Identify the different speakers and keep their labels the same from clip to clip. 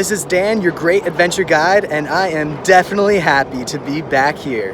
Speaker 1: This is Dan, your great adventure guide, and I am definitely happy to be back here.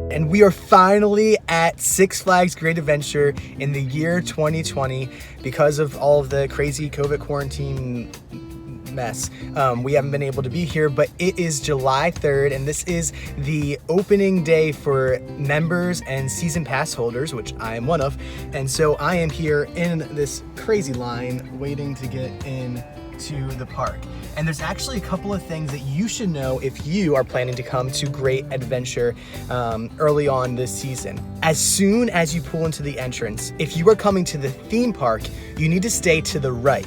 Speaker 1: And we are finally at Six Flags Great Adventure in the year 2020 because of all of the crazy COVID quarantine mess. We haven't been able to be here, but it is July 3rd, and this is the opening day for members and season pass holders, which I am one of. And so I am here in this crazy line waiting to get in to the park. And there's actually a couple of things that you should know if you are planning to come to Great Adventure early on this season. As soon as you pull into the entrance, if you are coming to the theme park, you need to stay to the right.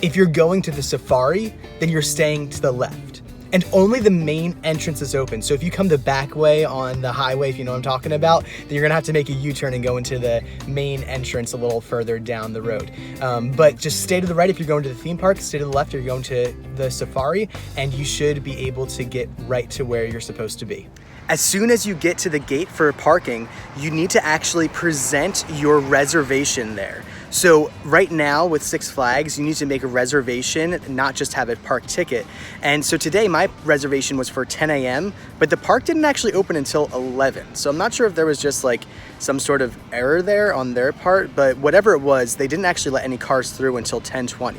Speaker 1: If you're going to the safari, then you're staying to the left. And only the main entrance is open. So if you come the back way on the highway, if you know what I'm talking about, then you're gonna have to make a U-turn and go into the main entrance a little further down the road. But just stay to the right if you're going to the theme park, stay to the left if you're going to the safari, and you should be able to get right to where you're supposed to be. As soon as you get to the gate for parking, you need to actually present your reservation there. So right now with Six Flags, you need to make a reservation, not just have a park ticket. And so today my reservation was for 10 a.m., but the park didn't actually open until 11. So I'm not sure if there was just like some sort of error there on their part, but whatever it was, they didn't actually let any cars through until 10:20.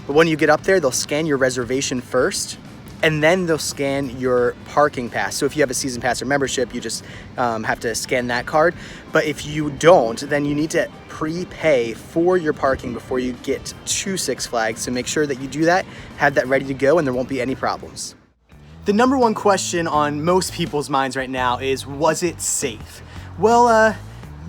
Speaker 1: But when you get up there, they'll scan your reservation first, and then they'll scan your parking pass. So if you have a season pass or membership, you just have to scan that card. But if you don't, then you need to prepay for your parking before you get to Six Flags. So make sure that you do that, have that ready to go, and there won't be any problems. The number one question on most people's minds right now is, was it safe? Well,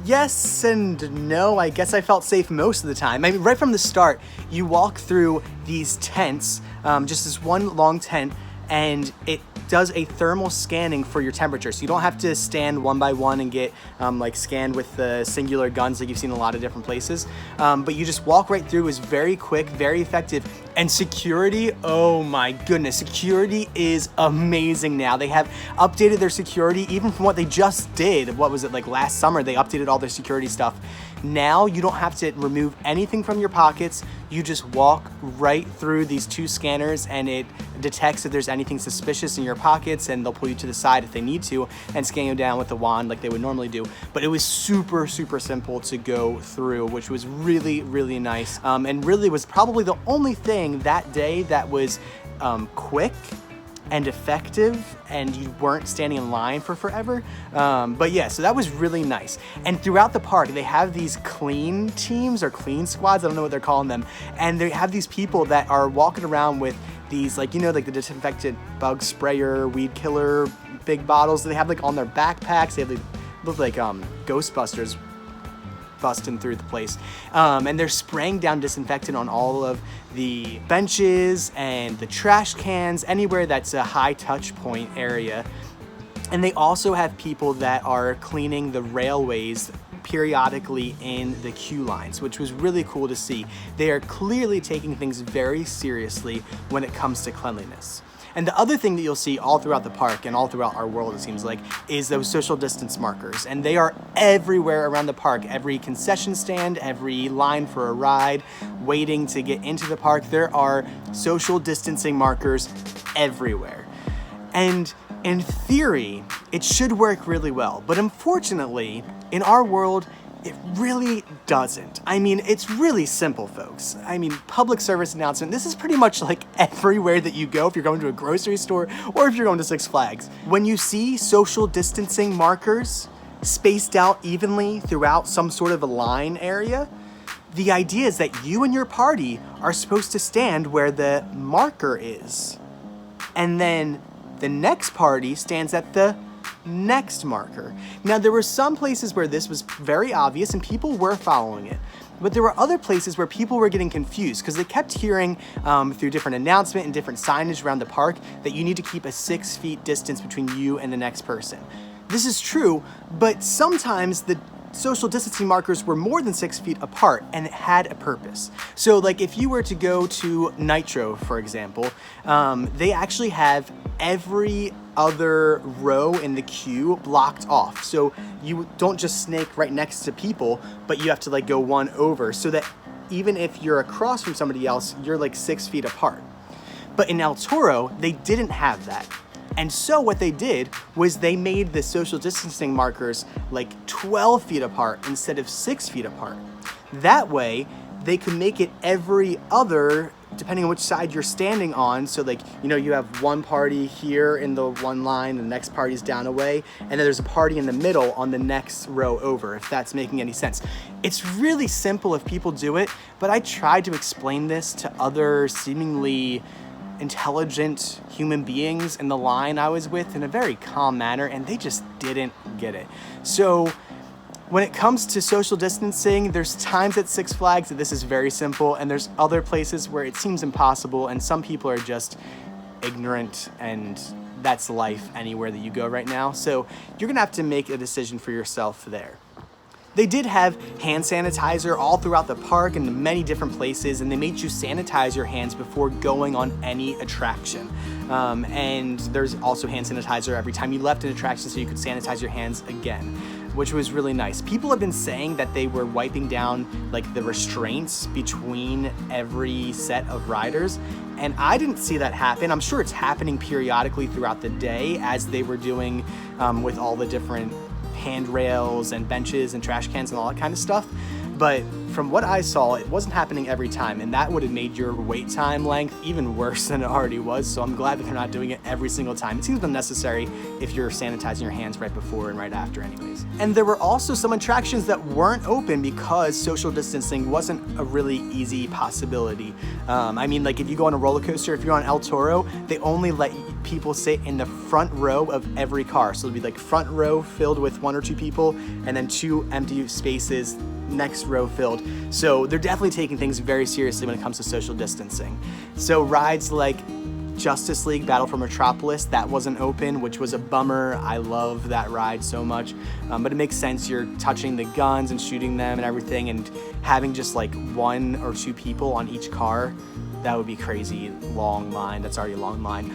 Speaker 1: yes and no. I guess I felt safe most of the time. I mean, right from the start, you walk through these tents, just this one long tent, and it does a thermal scanning for your temperature. So you don't have to stand one by one and get like scanned with the singular guns like you've seen in a lot of different places. But you just walk right through. It's very quick, very effective. And security, oh my goodness, security is amazing now. They have updated their security even from what they just did. What was it, like last summer? They updated all their security stuff. Now you don't have to remove anything from your pockets. You just walk right through these two scanners and it detects if there's anything suspicious in your pockets, and they'll pull you to the side if they need to and scan you down with the wand like they would normally do. But it was super simple to go through, which was really nice, and really was probably the only thing that day that was quick and effective, and you weren't standing in line for forever. But yeah, so that was really nice. And throughout the park, they have these clean teams or clean squads, I don't know what they're calling them, and they have these people that are walking around with these, like, you know, like the disinfectant bug sprayer, weed killer, big bottles that they have like on their backpacks. They have like, look like Ghostbusters busting through the place, and they're spraying down disinfectant on all of the benches and the trash cans, anywhere that's a high touch point area. And they also have people that are cleaning the railways periodically in the queue lines, which was really cool to see. They are clearly taking things very seriously when it comes to cleanliness. And the other thing that you'll see all throughout the park and all throughout our world, it seems like, is those social distance markers. And they are everywhere around the park. Every concession stand, every line for a ride, waiting to get into the park, there are social distancing markers everywhere. And in theory, it should work really well. But unfortunately, in our world, it really doesn't. I mean, it's really simple, folks. I mean, public service announcement, this is pretty much like everywhere that you go if you're going to a grocery store or if you're going to Six Flags. When you see social distancing markers spaced out evenly throughout some sort of a line area, the idea is that you and your party are supposed to stand where the marker is. And then the next party stands at the next marker. Now, there were some places where this was very obvious and people were following it, but there were other places where people were getting confused because they kept hearing through different announcement and different signage around the park that you need to keep a 6 feet distance between you and the next person. This is true, but sometimes the social distancing markers were more than 6 feet apart, and it had a purpose. So like if you were to go to Nitro, for example, they actually have every other row in the queue blocked off. So you don't just snake right next to people, but you have to like go one over so that even if you're across from somebody else, you're like 6 feet apart. But in El Toro, they didn't have that. And so what they did was they made the social distancing markers like 12 feet apart instead of 6 feet apart. That way, they could make it every other, depending on which side you're standing on. So like, you know, you have one party here in the one line, the next party's down away, and then there's a party in the middle on the next row over, if that's making any sense. It's really simple if people do it, but I tried to explain this to other seemingly intelligent human beings in the line I was with in a very calm manner, and they just didn't get it. So when it comes to social distancing, there's times at Six Flags that this is very simple, and there's other places where it seems impossible, and some people are just ignorant, and that's life anywhere that you go right now. So you're gonna have to make a decision for yourself there. They did have hand sanitizer all throughout the park and in many different places, and they made you sanitize your hands before going on any attraction. And there's also hand sanitizer every time you left an attraction so you could sanitize your hands again, which was really nice. People have been saying that they were wiping down like the restraints between every set of riders, and I didn't see that happen. I'm sure it's happening periodically throughout the day as they were doing with all the different handrails and benches and trash cans and all that kind of stuff. But from what I saw, it wasn't happening every time, and that would have made your wait time length even worse than it already was. So I'm glad that they're not doing it every single time. It seems unnecessary if you're sanitizing your hands right before and right after anyways. And there were also some attractions that weren't open because social distancing wasn't a really easy possibility. I mean, like if you go on a roller coaster, if you're on El Toro, they only let people sit in the front row of every car. So it'll be like front row filled with 1 or 2 people, and then 2 empty spaces next row filled. So they're definitely taking things very seriously when it comes to social distancing. So rides like Justice League Battle for Metropolis, that wasn't open, which was a bummer. I love that ride so much, but it makes sense. You're touching the guns and shooting them and everything, and having just like 1 or 2 people on each car, that would be crazy. Long line, that's already a long line.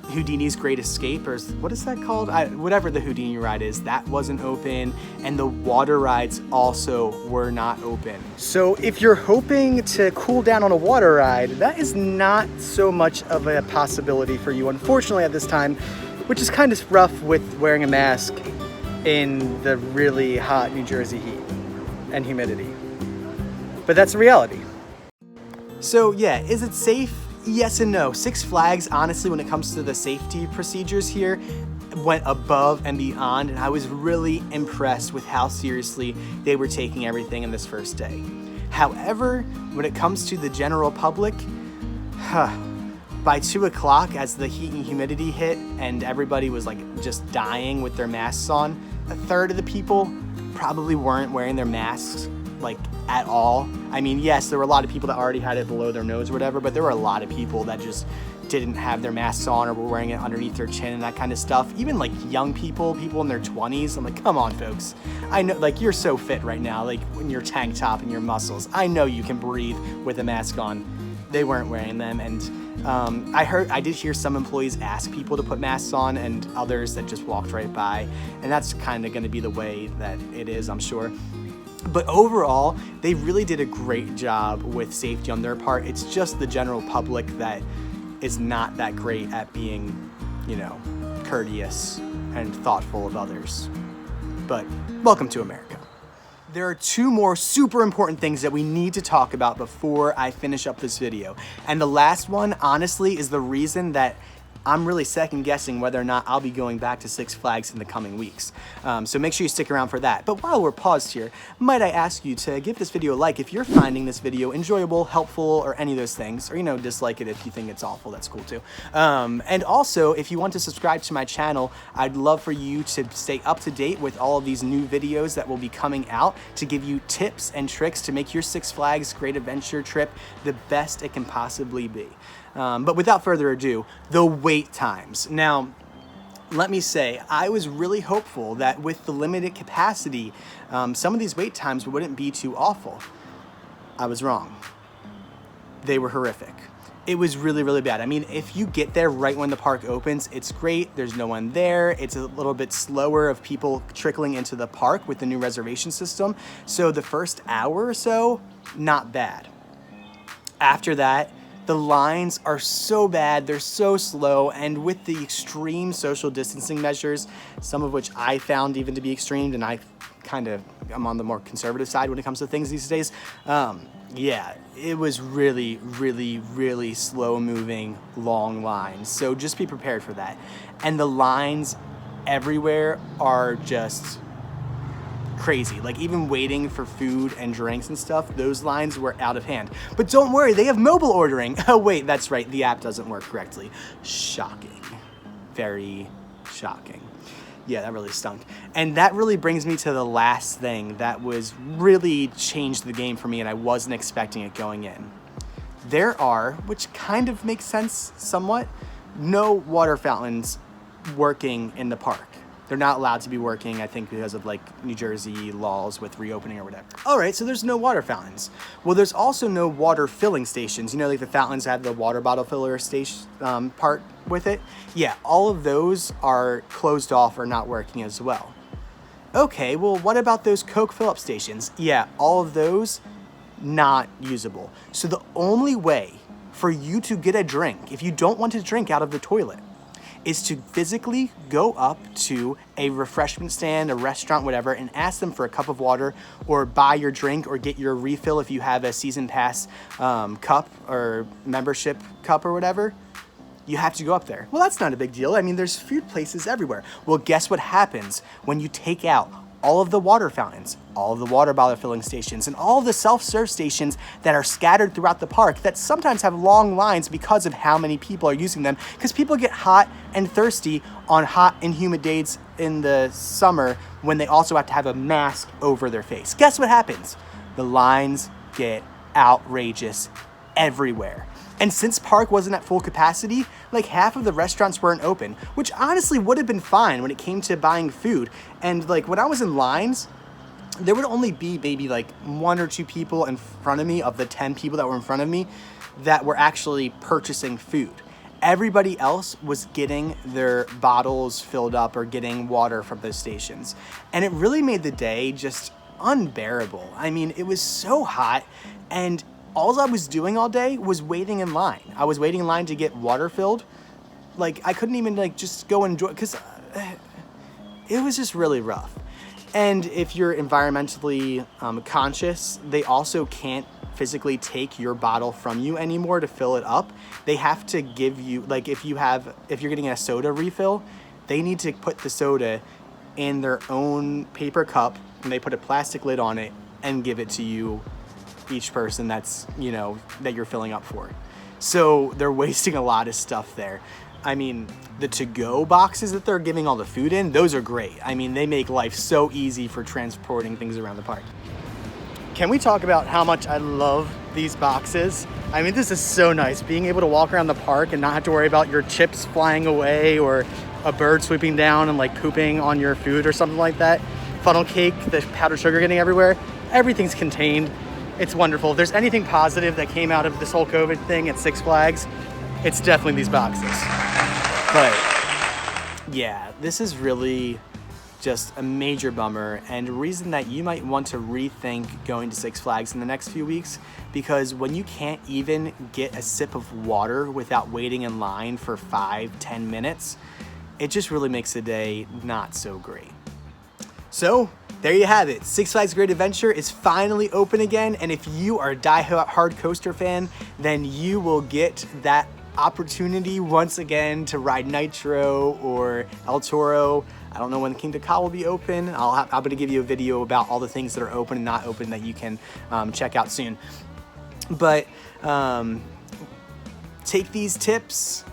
Speaker 1: Houdini's Great Escape, or what is that called? Whatever the Houdini ride is, that wasn't open, and the water rides also were not open. So if you're hoping to cool down on a water ride, that is not so much of a possibility for you, unfortunately, at this time, which is kind of rough with wearing a mask in the really hot New Jersey heat and humidity. But that's a reality. So yeah, is it safe? Yes and no. Six Flags, honestly, when it comes to the safety procedures here, went above and beyond, and I was really impressed with how seriously they were taking everything in this first day. However, when it comes to the general public, by 2 o'clock, as the heat and humidity hit and everybody was like just dying with their masks on, 1/3 of the people probably weren't wearing their masks like at all. I mean, yes, there were a lot of people that already had it below their nose or whatever, but there were a lot of people that just didn't have their masks on or were wearing it underneath their chin and that kind of stuff. Even like young people in their 20s. I'm like, come on, folks. I know, like, you're so fit right now, like in your tank top and your muscles. I know you can breathe with a mask on. They weren't wearing them, and I did hear some employees ask people to put masks on, and others that just walked right by, and that's kind of going to be the way that it is, I'm sure. But overall, they really did a great job with safety on their part. It's just the general public that is not that great at being, you know, courteous and thoughtful of others. But welcome to America. There are 2 more super important things that we need to talk about before I finish up this video. And the last one, honestly, is the reason that I'm really second guessing whether or not I'll be going back to Six Flags in the coming weeks. So make sure you stick around for that. But while we're paused here, might I ask you to give this video a like if you're finding this video enjoyable, helpful, or any of those things, or, you know, dislike it if you think it's awful, that's cool too. And also, if you want to subscribe to my channel, I'd love for you to stay up to date with all of these new videos that will be coming out to give you tips and tricks to make your Six Flags Great Adventure trip the best it can possibly be. But without further ado, the wait times. Now, let me say, I was really hopeful that with the limited capacity, some of these wait times wouldn't be too awful. I was wrong. They were horrific. It was really, really bad. I mean, if you get there right when the park opens, it's great. There's no one there. It's a little bit slower of people trickling into the park with the new reservation system. So the first hour or so, not bad. After that, the lines are so bad, they're so slow, and with the extreme social distancing measures, some of which I found even to be extreme, and I'm on the more conservative side when it comes to things these days. Yeah, it was really, really, really slow moving, long lines. So just be prepared for that. And the lines everywhere are just crazy. Like even waiting for food and drinks and stuff, those lines were out of hand. But don't worry, they have mobile ordering. Oh wait, that's right, the app doesn't work correctly. Shocking. Very shocking. Yeah, that really stunk. And that really brings me to the last thing that was really changed the game for me, and I wasn't expecting it going in. There are, which kind of makes sense somewhat, no water fountains working in the park. They're not allowed to be working, I think, because of like New Jersey laws with reopening or whatever. All right, so there's no water fountains. Well, there's also no water filling stations. You know, like the fountains have the water bottle filler station part with it. Yeah, all of those are closed off or not working as well. Okay, well, what about those Coke fill-up stations? Yeah, all of those not usable. So the only way for you to get a drink, if you don't want to drink out of the toilet, is to physically go up to a refreshment stand, a restaurant, whatever, and ask them for a cup of water or buy your drink or get your refill if you have a season pass cup or membership cup or whatever. You have to go up there. Well, that's not a big deal. I mean, there's food places everywhere. Well, guess what happens when you take out all of the water fountains, all of the water bottle filling stations, and all of the self-serve stations that are scattered throughout the park that sometimes have long lines because of how many people are using them, because people get hot and thirsty on hot and humid days in the summer when they also have to have a mask over their face. Guess what happens? The lines get outrageous everywhere. And since park wasn't at full capacity, like half of the restaurants weren't open, which honestly would have been fine when it came to buying food. And like when I was in lines, there would only be maybe like 1 or 2 people in front of me of the 10 people that were in front of me that were actually purchasing food. Everybody else was getting their bottles filled up or getting water from those stations. And it really made the day just unbearable. I mean, it was so hot, and all I was doing all day was waiting in line. I was waiting in line to get water filled. Like I couldn't even like just go enjoy, because it was just really rough. And if you're environmentally conscious, they also can't physically take your bottle from you anymore to fill it up. They have to give you, like if you're getting a soda refill, they need to put the soda in their own paper cup, and they put a plastic lid on it and give it to you, each person that's, you know, that you're filling up for. So they're wasting a lot of stuff there. I mean, the to-go boxes that they're giving all the food in, those are great. I mean, they make life so easy for transporting things around the park. Can we talk about how much I love these boxes? I mean, this is so nice, being able to walk around the park and not have to worry about your chips flying away or a bird swooping down and like pooping on your food or something like that. Funnel cake, the powdered sugar getting everywhere, everything's contained. It's wonderful. If there's anything positive that came out of this whole COVID thing at Six Flags, it's definitely these boxes. But yeah, this is really just a major bummer, and a reason that you might want to rethink going to Six Flags in the next few weeks, because when you can't even get a sip of water without waiting in line for 5-10 minutes, it just really makes the day not so great. So there you have it. Six Flags Great Adventure is finally open again, and if you are a die-hard coaster fan, then you will get that opportunity once again to ride Nitro or El Toro. I don't know when Kingda Ka will be open. I'm going to give you a video about all the things that are open and not open that you can check out soon. But take these tips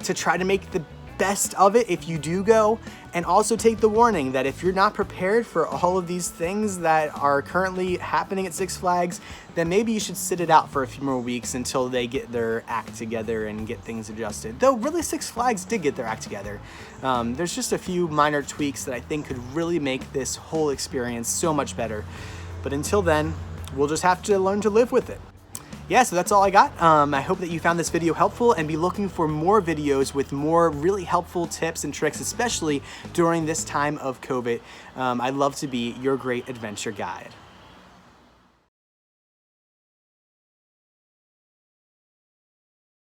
Speaker 1: to try to make the best of it if you do go, and also take the warning that if you're not prepared for all of these things that are currently happening at Six Flags, then maybe you should sit it out for a few more weeks until they get their act together and get things adjusted. Though really Six Flags did get their act together. There's just a few minor tweaks that I think could really make this whole experience so much better. But until then, we'll just have to learn to live with it. yeah, so that's all I got. I hope that you found this video helpful, and be looking for more videos with more really helpful tips and tricks, especially during this time of COVID. I'd love to be your great adventure guide.